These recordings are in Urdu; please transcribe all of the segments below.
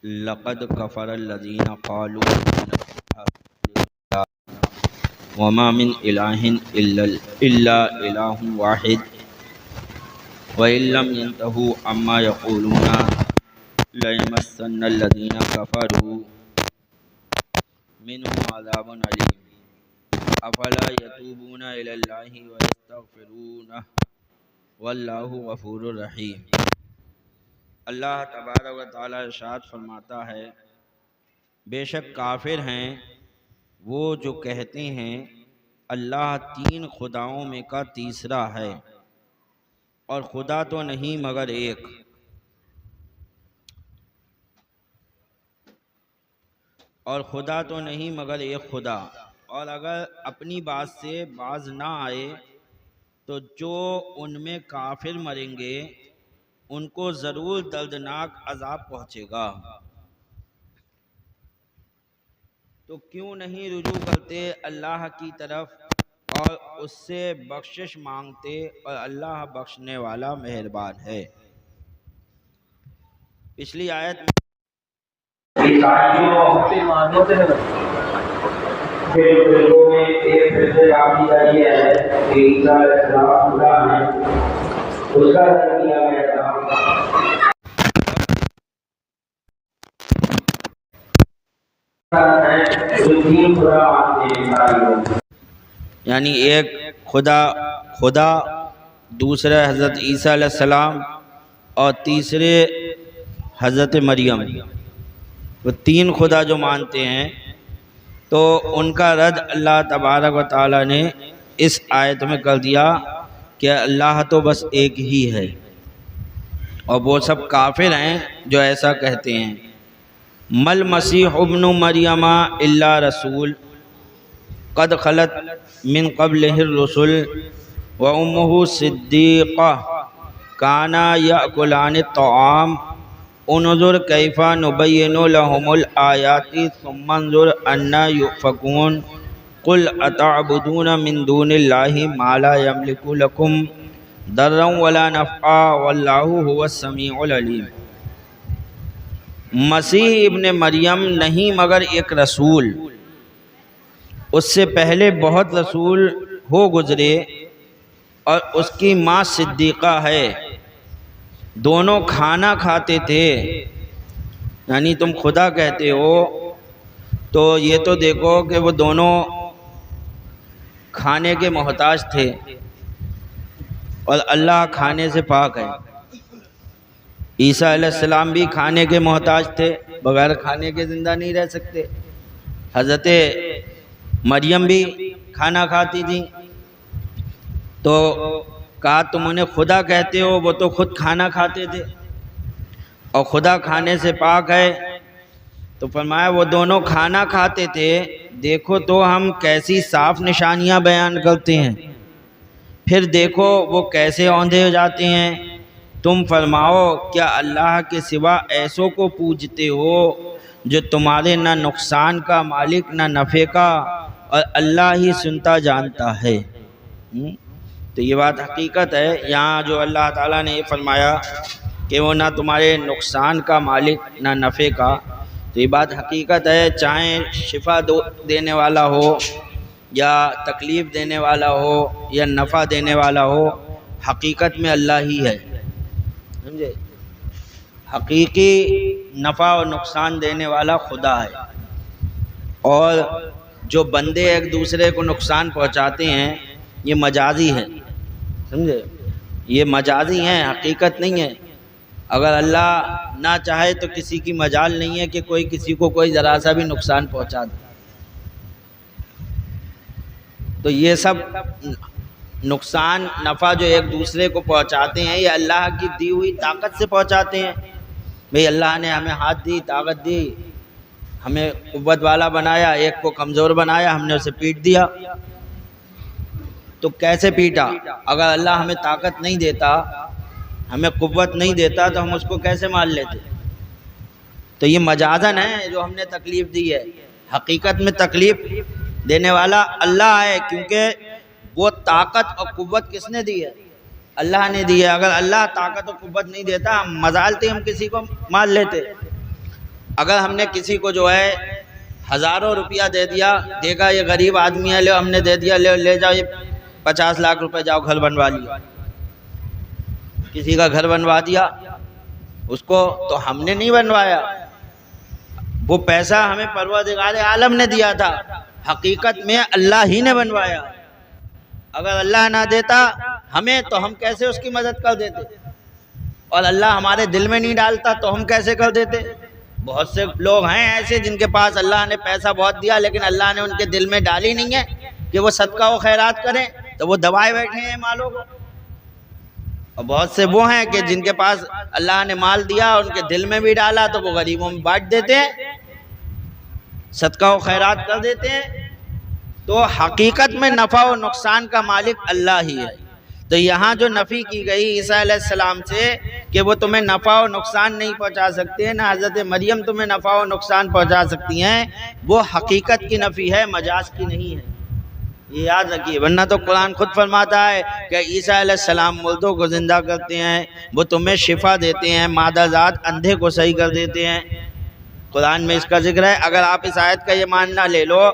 لقد كفر الذين قالوا وما من إله إلا إله واحد وإن لم ينتهوا عما يقولون ليمسن الذين كفروا منهم عذاب أليم أفلا يتوبون إلى الله ويستغفرونه واللہ غفور رحیم۔ اللہ تبارک و تعالی ارشاد فرماتا ہے، بے شک کافر ہیں وہ جو کہتے ہیں اللہ تین خداؤں میں کا تیسرا ہے، اور خدا تو نہیں مگر ایک، خدا، اور اگر اپنی بات سے باز نہ آئے تو جو ان میں کافر مریں گے ان کو ضرور دردناک عذاب پہنچے گا۔ تو کیوں نہیں رجوع کرتے اللہ کی طرف اور اس سے بخشش مانگتے، اور اللہ بخشنے والا مہربان ہے۔ پچھلی آیت میں یعنی ایک خدا، دوسرے حضرت عیسیٰ علیہ السلام، اور تیسرے حضرت مریم، وہ تین خدا جو مانتے ہیں، تو ان کا رد اللہ تبارک و تعالی نے اس آیت میں کر دیا کہ اللہ تو بس ایک ہی ہے، اور وہ سب کافر ہیں جو ایسا کہتے ہیں۔ مل مسیح ابن مریم الا رسول قد خلت من قبلہ الرسل وامہ صدیقہ کانا یأکلان الطعام انظر کیف نبین لهم الآیات ثم انظر انا یؤفکون قل اتعبدون من دون اللہ ما لا یملک لکم ضرا ولا نفعا واللہ هو السمیع العلیم۔ مسیح ابن مریم نہیں مگر ایک رسول، اس سے پہلے بہت رسول ہو گزرے، اور اس کی ماں صدیقہ ہے، دونوں کھانا کھاتے تھے۔ یعنی تم خدا کہتے ہو تو یہ تو دیکھو کہ وہ دونوں کھانے کے محتاج تھے، اور اللہ کھانے سے پاک ہے۔ عیسیٰ علیہ السلام بھی کھانے کے محتاج تھے، بغیر کھانے کے زندہ نہیں رہ سکتے۔ حضرت مریم بھی کھانا کھاتی تھی، تو کہا تم انہیں خدا کہتے ہو، وہ تو خود کھانا کھاتے تھے، اور خدا کھانے سے پاک ہے۔ تو فرمایا وہ دونوں کھانا کھاتے تھے، دیکھو تو ہم کیسی صاف نشانیاں بیان کرتے ہیں، پھر دیکھو وہ کیسے اوندھے ہو جاتے ہیں۔ تم فرماؤ کیا اللہ کے سوا ایسوں کو پوجتے ہو جو تمہارے نہ نقصان کا مالک نہ نفع کا، اور اللہ ہی سنتا جانتا ہے۔ تو یہ بات حقیقت ہے، یہاں جو اللہ تعالیٰ نے یہ فرمایا کہ وہ نہ تمہارے نقصان کا مالک نہ نفع کا، تو یہ بات حقیقت ہے، چاہے شفا دینے والا ہو یا تکلیف دینے والا ہو یا نفع دینے والا ہو، حقیقت میں اللہ ہی ہے، سمجھے؟ حقیقی نفع اور نقصان دینے والا خدا ہے، اور جو بندے ایک دوسرے کو نقصان پہنچاتے ہیں یہ مجازی ہے، سمجھے؟ یہ مجازی ہیں، حقیقت نہیں ہے۔ اگر اللہ نہ چاہے تو کسی کی مجال نہیں ہے کہ کوئی کسی کو کوئی ذرا سا بھی نقصان پہنچا دے۔ تو یہ سب نقصان نفع جو ایک دوسرے کو پہنچاتے ہیں، یہ اللہ کی دی ہوئی طاقت سے پہنچاتے ہیں۔ بھئی اللہ نے ہمیں ہاتھ دی، طاقت دی، ہمیں قوت والا بنایا، ایک کو کمزور بنایا، ہم نے اسے پیٹ دیا۔ تو کیسے پیٹا؟ اگر اللہ ہمیں طاقت نہیں دیتا، ہمیں قوت نہیں دیتا، تو ہم اس کو کیسے مار لیتے؟ تو یہ مجازن ہے جو ہم نے تکلیف دی ہے، حقیقت میں تکلیف دینے والا اللہ ہے، کیونکہ وہ طاقت اور قوت کس نے دی ہے؟ اللہ نے دی ہے. اگر اللہ طاقت و قوت نہیں دیتا ہم مزال تھی ہم کسی کو مار لیتے. اگر ہم نے کسی کو جو ہے ہزاروں روپیہ دے دیا, دیکھا یہ غریب آدمی ہے, لے ہم نے دے دیا, لے جاؤ یہ 50 لاکھ روپے, جاؤ گھر بنوا لیا. کسی کا گھر بنوا دیا اس کو, تو ہم نے نہیں بنوایا, وہ پیسہ ہمیں پروردگار عالم نے دیا تھا, حقیقت میں اللہ ہی نے بنوایا. اگر اللہ نہ دیتا ہمیں تو ہم کیسے اس کی مدد کر دیتے, اور اللہ ہمارے دل میں نہیں ڈالتا تو ہم کیسے کر دیتے. بہت سے لوگ ہیں ایسے جن کے پاس اللہ نے پیسہ بہت دیا لیکن اللہ نے ان کے دل میں ڈالی نہیں ہے کہ وہ صدقہ و خیرات کریں, تو وہ دبائے بیٹھے ہیں مالوں کو. اور بہت سے وہ ہیں کہ جن کے پاس اللہ نے مال دیا ان کے دل میں بھی ڈالا تو وہ غریبوں میں بانٹ دیتے ہیں, صدقہ و خیرات کر دیتے ہیں. تو حقیقت میں نفع و نقصان کا مالک اللہ ہی ہے. تو یہاں جو نفی کی گئی عیسیٰ علیہ السلام سے کہ وہ تمہیں نفع و نقصان نہیں پہنچا سکتے, نہ حضرت مریم تمہیں نفع و نقصان پہنچا سکتی ہیں, وہ حقیقت کی نفی ہے, مجاز کی نہیں ہے. یہ یاد رکھیے, ورنہ تو قرآن خود فرماتا ہے کہ عیسیٰ علیہ السلام مردوں کو زندہ کرتے ہیں, وہ تمہیں شفا دیتے ہیں, مادہ ذات اندھے کو صحیح کر دیتے ہیں. قرآن میں اس کا ذکر ہے. اگر آپ اس آیت کا یہ ماننا لے لو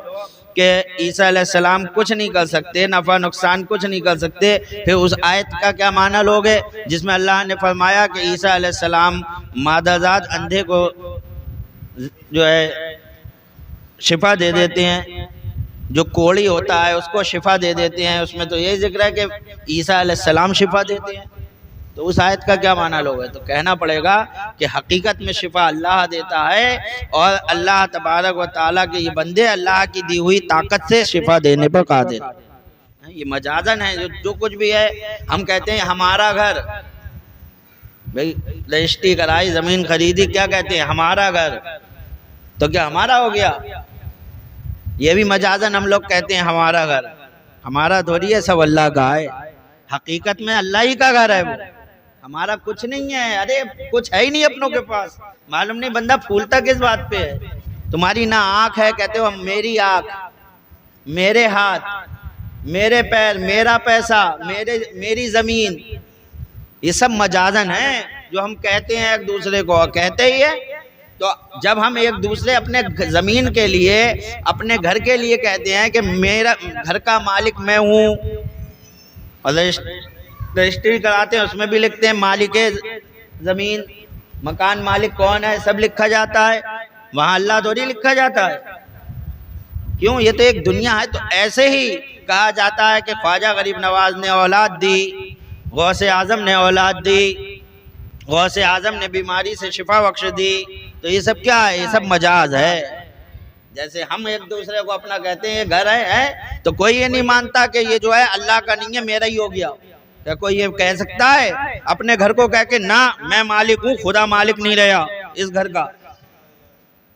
کہ عیسیٰ علیہ السلام کچھ نہیں کر سکتے, نفع نقصان کچھ نہیں کر سکتے, پھر اس آیت کا کیا معنی لوگے جس میں اللہ نے فرمایا کہ عیسیٰ علیہ السلام مادہ ذات اندھے کو جو ہے شفا دے دیتے ہیں, جو کوڑی ہوتا ہے اس کو شفا دے دیتے ہیں. اس میں تو یہی ذکر ہے کہ عیسیٰ علیہ السلام شفا دیتے ہیں. تو اس آیت کا کیا معنی لوگے؟ تو کہنا پڑے گا کہ حقیقت میں شفا اللہ دیتا ہے, اور اللہ تبارک و تعالیٰ کے یہ بندے اللہ کی دی ہوئی طاقت سے شفا دینے پر قادر ہیں. یہ مجازن ہے. جو کچھ بھی ہے ہم کہتے ہیں ہمارا گھر, بھئی رجسٹری کرائی, زمین خریدی, کیا کہتے ہیں ہمارا گھر, تو کیا ہمارا ہو گیا؟ یہ بھی مجازن ہم لوگ کہتے ہیں ہمارا گھر. ہمارا تھوڑی ہے, سب اللہ کا ہے. حقیقت میں اللہ ہی کا گھر ہے وہ, ہمارا کچھ نہیں ہے. ارے کچھ ہے ہی نہیں اپنوں کے پاس. معلوم نہیں بندہ پھولتا کس بات پہ ہے. تمہاری نہ آنکھ ہے, کہتے ہو میری آنکھ, میرے ہاتھ, میرے پیر, میرا پیسہ, میری زمین, یہ سب مجازن ہیں جو ہم کہتے ہیں ایک دوسرے کو, کہتے ہی ہے. تو جب ہم ایک دوسرے اپنے زمین کے لیے, اپنے گھر کے لیے کہتے ہیں کہ میرا گھر کا مالک میں ہوں, اور رجسٹری کراتے ہیں اس میں بھی لکھتے ہیں مالک زمین, مکان مالک کون ہے سب لکھا جاتا ہے, وہاں اللہ تھوڑی لکھا جاتا ہے. کیوں؟ یہ تو ایک دنیا ہے. تو ایسے ہی کہا جاتا ہے کہ خواجہ غریب نواز نے اولاد دی, غوث اعظم نے اولاد دی, غوث اعظم نے بیماری سے شفا بخش دی. تو یہ سب کیا ہے؟ یہ سب مجاز ہے. جیسے ہم ایک دوسرے کو اپنا کہتے ہیں یہ گھر ہے, تو کوئی یہ نہیں مانتا کہ یہ جو ہے اللہ کا نہیں ہے, میرا ہی ہو گیا. کیا کوئی یہ کہہ سکتا ہے اپنے گھر کو کہہ کے نہ میں مالک ہوں, خدا مالک نہیں رہا اس گھر کا؟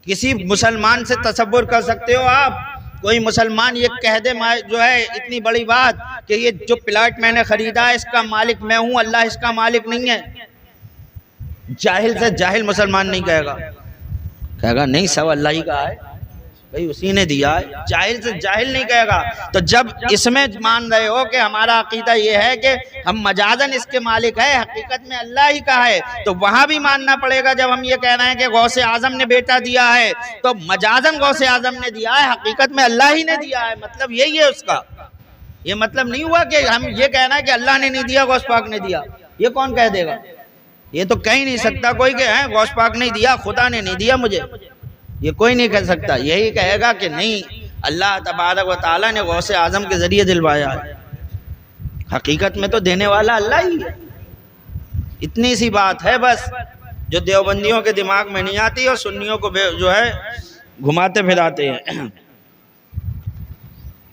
کسی مسلمان سے تصور کر سکتے ہو آپ؟ کوئی مسلمان یہ کہہ دے جو ہے اتنی بڑی بات کہ یہ جو پلاٹ میں نے خریدا ہے اس کا مالک میں ہوں, اللہ اس کا مالک نہیں ہے؟ جاہل سے جاہل مسلمان نہیں کہے گا, کہے گا نہیں سب اللہ ہی کا ہے, بھئی اسی نے دیا ہے. جاہل سے جاہل نہیں کہے گا. تو جب اس میں مان رہے ہو کہ ہمارا عقیدہ یہ ہے کہ ہم مجازن اس کے مالک ہے, حقیقت میں اللہ ہی کا ہے, تو وہاں بھی ماننا پڑے گا. جب ہم یہ کہہ رہے ہیں کہ غوث اعظم نے بیٹا دیا ہے, تو مجازن غوث اعظم نے دیا ہے, حقیقت میں اللہ ہی نے دیا ہے. مطلب یہی ہے اس کا. یہ مطلب نہیں ہوا کہ ہم یہ کہنا ہے کہ اللہ نے نہیں دیا, غوث پاک نے دیا. یہ کون کہہ دے گا؟ یہ تو کہیں نہیں سکتا کوئی کہ غوث پاک نہیں دیا, خدا نے نہیں دیا مجھے. یہ کوئی نہیں کہہ سکتا. یہی کہے گا کہ نہیں اللہ تبارک و تعالیٰ نے غوث اعظم کے ذریعے دلوایا ہے. حقیقت میں تو دینے والا اللہ ہی ہے. اتنی سی بات ہے بس, جو دیوبندیوں کے دماغ میں نہیں آتی اور سنیوں کو جو ہے گھماتے پھراتے ہیں.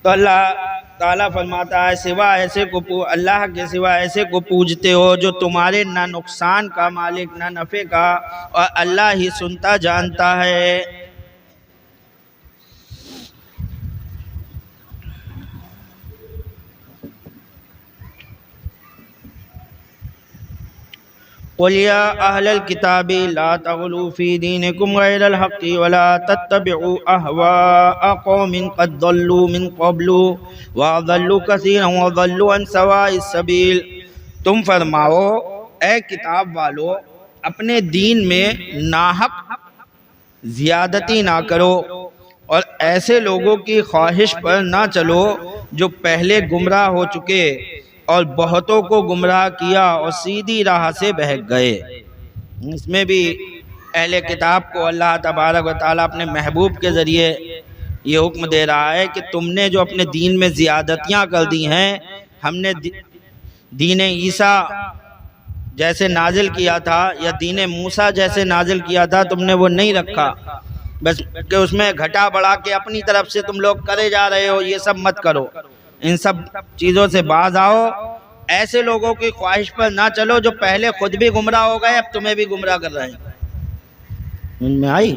تو اللہ تعالیٰ فرماتا ہے سوا ایسے کو اللہ کے سوا ایسے کو پوجتے ہو جو تمہارے نہ نقصان کا مالک نہ نفع کا, اور اللہ ہی سنتا جانتا ہے. قل یا اہل الکتاب لا تغلوا فی دینکم غیر الحق ولا تتبعوا اہواء قوم قد ضلوا من قبل واضلوا کثیرا وضلوا عن سواء السبیل تم فرماؤ اے کتاب والو اپنے دین میں ناحق زیادتی نہ کرو اور ایسے لوگوں کی خواہش پر نہ چلو جو پہلے گمراہ ہو چکے اور بہتوں کو گمراہ کیا اور سیدھی راہ سے بہک گئے۔ اس میں بھی اہل کتاب کو اللہ تبارک و تعالیٰ اپنے محبوب کے ذریعے یہ حکم دے رہا ہے کہ تم نے جو اپنے دین میں زیادتیاں کر دی ہیں، ہم نے دین عیسیٰ جیسے نازل کیا تھا یا دین موسیٰ جیسے نازل کیا تھا، تم نے وہ نہیں رکھا، بس کہ اس میں گھٹا بڑھا کے اپنی طرف سے تم لوگ کرے جا رہے ہو، یہ سب مت کرو، ان سب چیزوں سے باز آؤ، ایسے لوگوں کی خواہش پر نہ چلو جو پہلے خود بھی گمراہ ہو گئے اب تمہیں بھی گمراہ کر رہے ہیں۔ ان میں آئی؟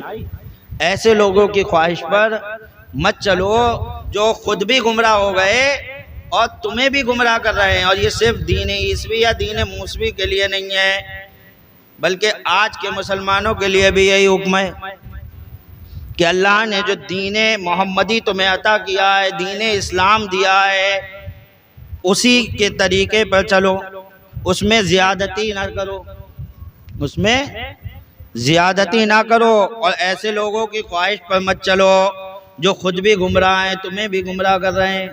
ایسے لوگوں کی خواہش پر مت چلو جو خود بھی گمراہ ہو گئے اور تمہیں بھی گمراہ کر رہے ہیں۔ اور یہ صرف دین عیسوی یا دین موسوی کے لیے نہیں ہے، بلکہ آج کے مسلمانوں کے لیے بھی یہی حکم ہے کہ اللہ نے جو دین محمدی تمہیں عطا کیا ہے، دین اسلام دیا ہے، اسی کے طریقے پر چلو، اس میں زیادتی نہ کرو، اس میں زیادتی نہ کرو، اور ایسے لوگوں کی خواہش پر مت چلو جو خود بھی گمراہ ہیں، تمہیں بھی گمراہ کر رہے ہیں۔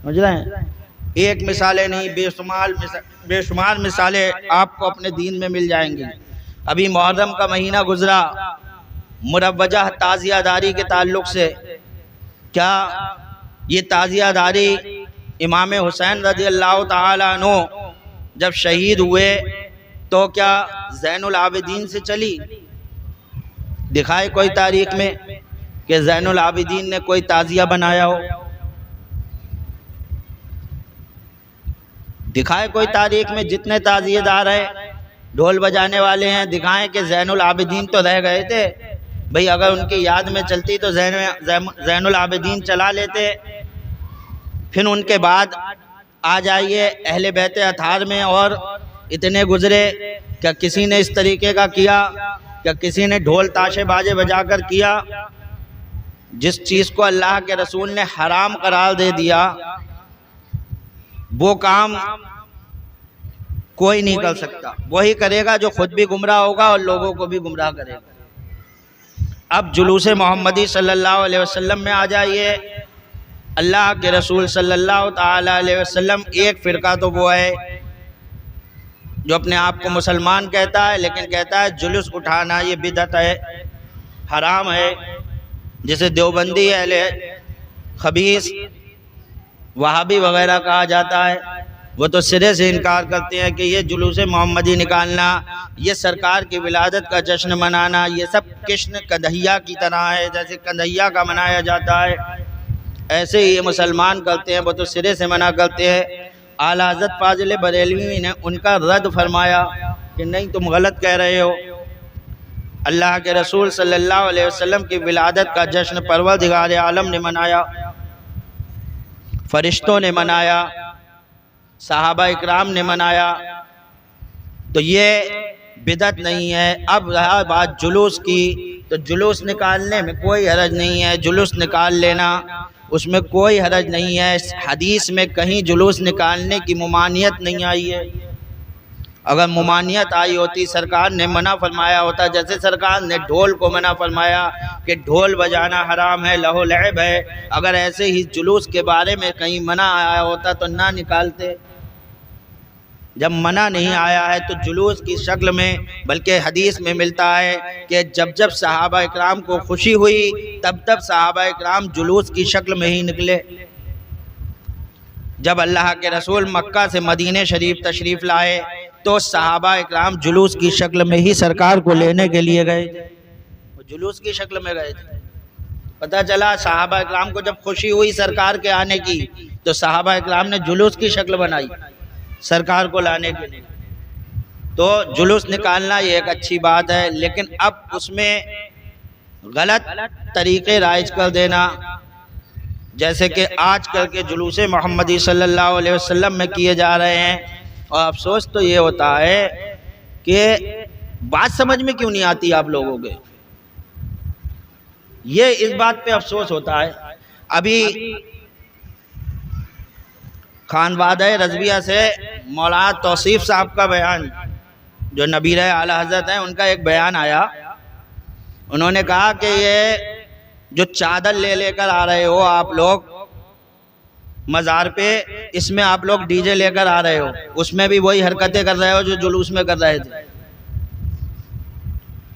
سمجھ رہے ہیں؟ ایک مثالیں نہیں، بے شمار مثالیں آپ کو اپنے دین میں مل جائیں گی۔ ابھی محرم کا مہینہ گزرا، مروجہ تعزیہ داری کے تعلق سے، کیا یہ تعزیہ داری امام حسین رضی اللہ تعالیٰ عنہ جب شہید ہوئے تو کیا زین العابدین سے چلی؟ دکھائے کوئی تاریخ میں کہ زین العابدین نے کوئی تعزیہ بنایا ہو؟ دکھائے کوئی تاریخ میں جتنے تعزیہ دار ہیں، ڈھول بجانے والے ہیں، دکھائیں کہ زین العابدین تو رہ گئے تھے بھئی، اگر ان کی یاد میں چلتی تو زین العابدین چلا لیتے۔ پھر ان کے بعد آ جائیے اہل بیت اطہار میں، اور اتنے گزرے، کیا کسی نے اس طریقے کا کیا؟ کیا کسی نے ڈھول تاشے باجے بجا کر کیا؟ جس چیز کو اللہ کے رسول نے حرام قرار دے دیا وہ کام کوئی نہیں کر سکتا، وہی کرے گا جو خود بھی گمراہ ہوگا اور لوگوں کو بھی گمراہ کرے گا۔ اب جلوس محمدی صلی اللہ علیہ وسلم میں آ جائیے، اللہ کے رسول صلی اللہ تعالیٰ علیہ وسلم، ایک فرقہ تو وہ ہے جو اپنے آپ کو مسلمان کہتا ہے لیکن کہتا ہے جلوس اٹھانا یہ بدعت ہے، حرام ہے، جسے دیوبندی اہل خبیث وہابی وغیرہ کہا جاتا ہے، وہ تو سرے سے انکار کرتے ہیں کہ یہ جلوس محمدی نکالنا، یہ سرکار کی ولادت کا جشن منانا، یہ سب کشن کدھیا کی طرح ہے، جیسے کدھیا کا منایا جاتا ہے ایسے ہی یہ مسلمان کرتے ہیں، وہ تو سرے سے منع کرتے ہیں۔ اعلیٰ حضرت فاضل بریلوی نے ان کا رد فرمایا کہ نہیں، تم غلط کہہ رہے ہو، اللہ کے رسول صلی اللہ علیہ وسلم کی ولادت کا جشن پروردگار عالم نے منایا، فرشتوں نے منایا، صحابہ اکرام نے منایا، تو یہ بدعت نہیں ہے۔ اب رہا بات جلوس کی، تو جلوس نکالنے میں کوئی حرج نہیں ہے، جلوس نکال لینا اس میں کوئی حرج نہیں ہے۔ حدیث میں کہیں جلوس نکالنے کی ممانعت نہیں آئی ہے، اگر ممانعت آئی ہوتی سرکار نے منع فرمایا ہوتا، جیسے سرکار نے ڈھول کو منع فرمایا کہ ڈھول بجانا حرام ہے، لہو لعب ہے، اگر ایسے ہی جلوس کے بارے میں کہیں منع آیا ہوتا تو نہ نکالتے۔ جب منع نہیں آیا ہے تو جلوس کی شکل میں، بلکہ حدیث میں ملتا ہے کہ جب جب صحابہ اکرام کو خوشی ہوئی تب تب صحابہ اکرام جلوس کی شکل میں ہی نکلے۔ جب اللہ کے رسول مکہ سے مدینہ شریف تشریف لائے تو صحابہ اکرام جلوس کی شکل میں ہی سرکار کو لینے کے لیے گئے تھے، جلوس کی شکل میں گئے تھے۔ پتہ چلا صحابہ اکرام کو جب خوشی ہوئی سرکار کے آنے کی تو صحابہ اکرام نے جلوس کی شکل بنائی سرکار کو لانے کے لیے۔ تو جلوس نکالنا یہ ایک اچھی بات ہے، لیکن اب اس میں غلط طریقے رائج کر دینا، جیسے کہ آج کل کے جلوس محمدی صلی اللہ علیہ وسلم میں کیے جا رہے ہیں، اور افسوس تو یہ ہوتا ہے کہ بات سمجھ میں کیوں نہیں آتی آپ لوگوں کے، یہ اس بات پہ افسوس ہوتا ہے۔ ابھی خان بادہ رضویہ سے مولانا توصیف صاحب کا بیان، جو نبیر اعلیٰ حضرت ہیں، ان کا ایک بیان آیا. انہوں نے کہا کہ یہ جو چادر لے کر آ رہے ہو آپ لوگ مزار پہ، اس میں آپ لوگ ڈی جے لے کر آ رہے ہو، اس میں بھی وہی حرکتیں کر رہے ہو جو جلوس میں کر رہے تھے.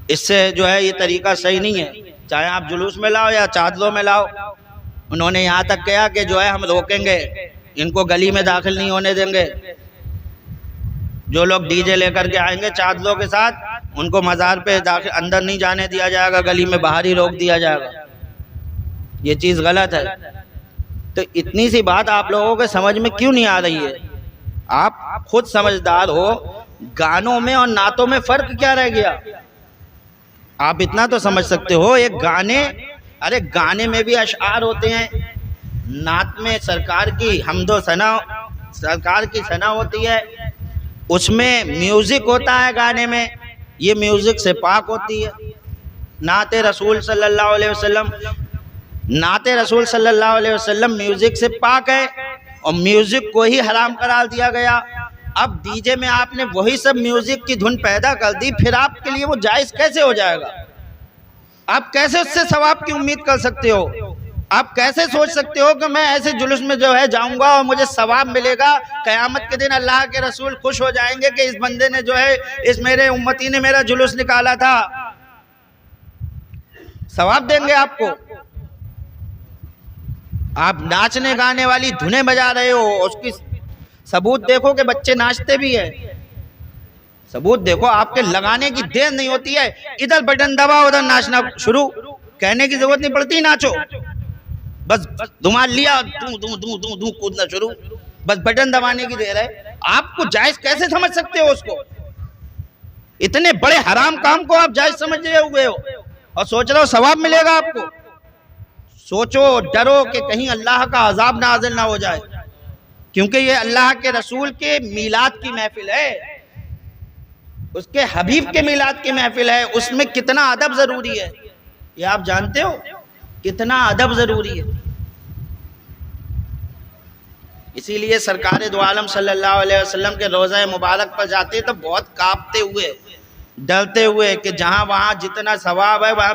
اس سے جو ہے یہ طریقہ صحیح نہیں ہے، چاہے آپ جلوس میں لاؤ یا چادروں میں لاؤ. انہوں نے یہاں تک کہا کہ جو ہے ہم روکیں گے، ان کو گلی میں داخل نہیں ہونے دیں گے. جو لوگ ڈی جے لے کر کے آئیں گے چادروں کے ساتھ، ان کو مزار پہ داخل اندر نہیں جانے دیا جائے گا، گلی میں باہر ہی روک دیا جائے گا. یہ چیز غلط ہے. تو اتنی سی بات آپ لوگوں کے سمجھ میں کیوں نہیں آ رہی ہے؟ آپ خود سمجھدار ہو، گانوں میں اور نعتوں میں فرق کیا رہ گیا؟ آپ اتنا تو سمجھ سکتے ہو، ایک گانے میں بھی اشعار ہوتے ہیں، نعت میں سرکار کی حمد و ثنا، سرکار کی ثنا ہوتی ہے، اس میں میوزک ہوتا ہے گانے میں، یہ میوزک سے پاک ہوتی ہے. نعت رسول صلی اللہ علیہ وسلم، نعت رسول صلی اللہ علیہ وسلم میوزک سے پاک ہے، اور میوزک کو ہی حرام قرار دیا گیا. اب ڈی جے میں آپ نے وہی سب میوزک کی دھن پیدا کر دی، پھر آپ کے لیے وہ جائز کیسے ہو جائے گا؟ آپ کیسے اس سے ثواب کی امید کر سکتے ہو؟ آپ کیسے سوچ سکتے ہو کہ میں ایسے جلوس میں جو ہے جاؤں گا اور مجھے ثواب ملے گا؟ قیامت کے دن اللہ کے رسول خوش ہو جائیں گے کہ اس بندے نے جو ہے، اس میرے امتی نے میرا جلوس نکالا تھا. ثواب دیں گے آپ کو. آپ ناچنے گانے والی دھنیں بجا رہے ہو، اس کی ثبوت دیکھو کہ بچے ناچتے بھی ہیں. ثبوت دیکھو، آپ کے لگانے کی دیر نہیں ہوتی ہے، ادھر بٹن دبا ادھر ناچنا شروع، کہنے کی ضرورت نہیں پڑتی ناچو، بس دھمال لیا دوں کودنا شروع، بس بٹن دبانے کی دیر ہے. آپ کو جائز کیسے سمجھ سکتے ہو اس کو؟ اتنے بڑے حرام کام کو آپ جائز سمجھ رہے ہوئے ہو اور سوچ رہے ہو ثواب ملے گا آپ کو. سوچو، ڈرو کہ کہیں اللہ کا عذاب نازل نہ ہو جائے، کیونکہ یہ اللہ کے رسول کے میلاد کی محفل ہے، اس کے حبیب کے میلاد کی محفل ہے. اس میں کتنا ادب ضروری ہے، یہ آپ جانتے ہو کتنا ادب ضروری ہے. اسی لیے سرکار دو عالم صلی اللہ علیہ وسلم کے روضہ مبارک پر جاتے تو بہت کانپتے ہوئے، ڈرتے ہوئے کہ جہاں وہاں جتنا ثواب ہے وہاں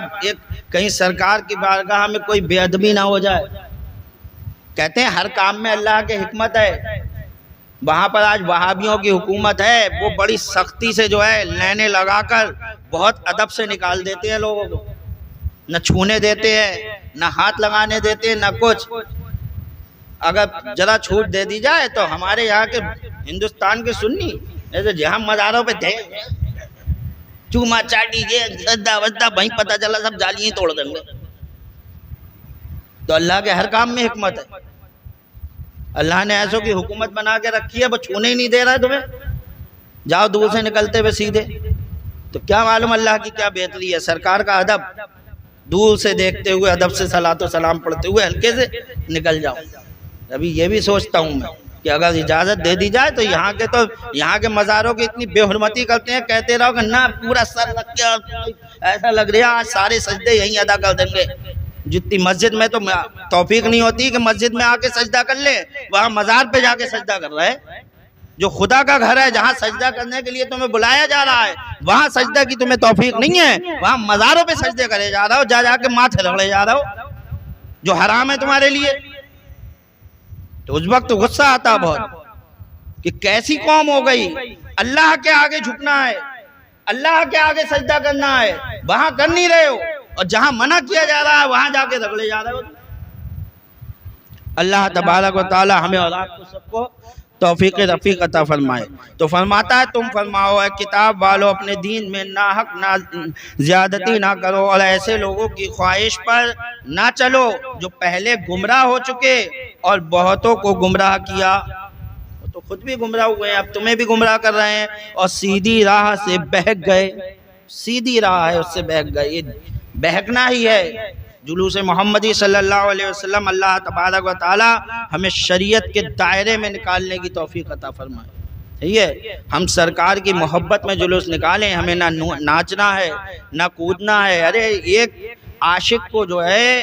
کہیں سرکار کی بارگاہ میں کوئی بے ادبی نہ ہو جائے. کہتے ہیں ہر کام میں اللہ کی حکمت ہے. وہاں پر آج وہابیوں کی حکومت ہے، وہ بڑی سختی سے جو ہے لینے لگا کر بہت ادب سے نکال دیتے ہیں لوگوں کو، نہ چھونے دیتے ہیں، نہ ہاتھ لگانے دیتے ہیں، نہ کچھ. اگر ذرا چھوٹ دے دی جائے تو ہمارے یہاں کے ہندوستان کے سنی ایسے جہاں مزاروں پہ تھے، چوما چاٹی یہ سجدہ وجدہ، وہیں پتہ چلا سب جالیاں توڑ دیں گے. تو اللہ کے ہر کام میں حکمت ہے. اللہ نے ایسوں کی حکومت بنا کے رکھی ہے، وہ چھونے ہی نہیں دے رہا ہے تمہیں، جاؤ دور سے نکلتے ہوئے سیدھے. تو کیا معلوم اللہ کی کیا بہتری ہے. سرکار کا ادب، دور سے دیکھتے ہوئے ادب سے صلاۃ و سلام پڑھتے ہوئے ہلکے سے نکل جاؤ. ابھی یہ بھی سوچتا ہوں میں کہ اگر اجازت دے دی جائے تو یہاں کے مزاروں کی اتنی بے حرمتی کرتے ہیں، کہتے رہو کہ نہ پورا سر رکھ کے ایسا لگ رہا ہے آج سارے سجدے یہیں ادا کر دیں گے. جتنی مسجد میں تو توفیق نہیں ہوتی کہ مسجد میں آ کے سجدہ کر لے، وہاں مزار پہ جا کے سجدہ کر رہا ہے. جو خدا کا گھر ہے، جہاں سجدہ کرنے کے لیے تمہیں بلایا جا رہا ہے، وہاں سجدہ کی تمہیں توفیق نہیں ہے، وہاں مزاروں پہ سجدے کرے جا رہا ہو، جا کے ماتھے رگڑے جا رہا ہو، جو حرام ہے تمہارے لیے. تو اس وقت غصہ آتا بہت کہ کیسی قوم ہو گئی. اللہ کے آگے جھکنا ہے، اللہ کے آگے سجدہ کرنا ہے، وہاں کر نہیں رہے ہو، اور جہاں منع کیا جا رہا ہے وہاں جا کے رگڑے جا رہے ہو. اللہ تبارک و تعالی ہمیں اور آپ کو سب کو توفیق رفیق عطا فرمائے. تو فرماتا ہے تم فرماؤ اے کتاب والو اپنے دین میں ناحق زیادتی نہ کرو، اور ایسے لوگوں کی خواہش پر نہ چلو جو پہلے گمراہ ہو چکے اور بہتوں کو گمراہ کیا. تو خود بھی گمراہ ہوئے ہیں، اب تمہیں بھی گمراہ کر رہے ہیں، اور سیدھی راہ سے بہک گئے. سیدھی راہ ہے اس سے بہک گئے، یہ بہکنا ہی ہے. جلوس محمدی صلی اللہ علیہ وسلم اللہ تبارک و تعالی ہمیں شریعت کے دائرے میں نکالنے کی توفیق عطا فرمائے. ٹھیک ہے، ہم سرکار کی محبت میں جلوس نکالیں، ہمیں نہ ناچنا ہے نہ کودنا ہے. ارے ایک عاشق کو جو ہے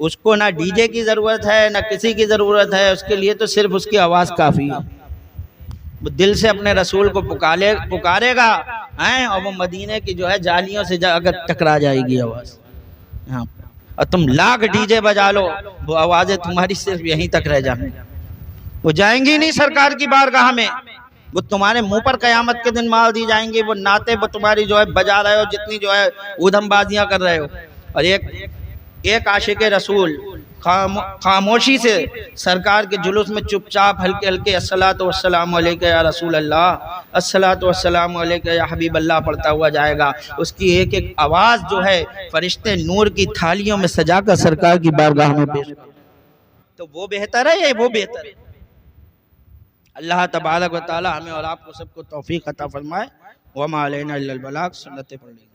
اس کو نہ ڈی جے کی ضرورت ہے نہ کسی کی ضرورت ہے، اس کے لیے تو صرف اس کی آواز کافی ہے۔ وہ دل سے اپنے رسول کو پکارے گا اور وہ مدینے کی جو ہے جالیوں سے اگر ٹکرا جائے گی آواز، اور تم لاکھ ڈی جے بجا لو وہ آوازیں تمہاری صرف یہیں تک رہ جائیں، وہ جائیں گی نہیں سرکار کی بارگاہ میں، وہ تمہارے منہ پر قیامت کے دن مار دی جائیں گی، وہ نعتیں وہ تمہاری جو ہے بجا رہے ہو، جتنی جو ہے ادھم بازیاں کر رہے ہو، اور ایک عاشق رسول خاموشی سے سرکار کے جلوس میں چپ چاپ ہلکے ہلکے الصلاۃ والسلام علیک یا رسول اللہ، الصلاۃ والسلام علیک یا حبیب اللہ پڑھتا ہوا جائے گا، اس کی ایک ایک آواز جو ہے فرشتے نور کی تھالیوں میں سجا کر سرکار کی بارگاہ میں پیش کرتے، تو وہ بہتر ہے یا وہ بہتر ہے؟ اللہ تبارک و تعالی ہمیں اور آپ کو سب کو توفیق عطا فرمائے۔ وما علینا الا البلاغ، سنتیں پڑھ لیں۔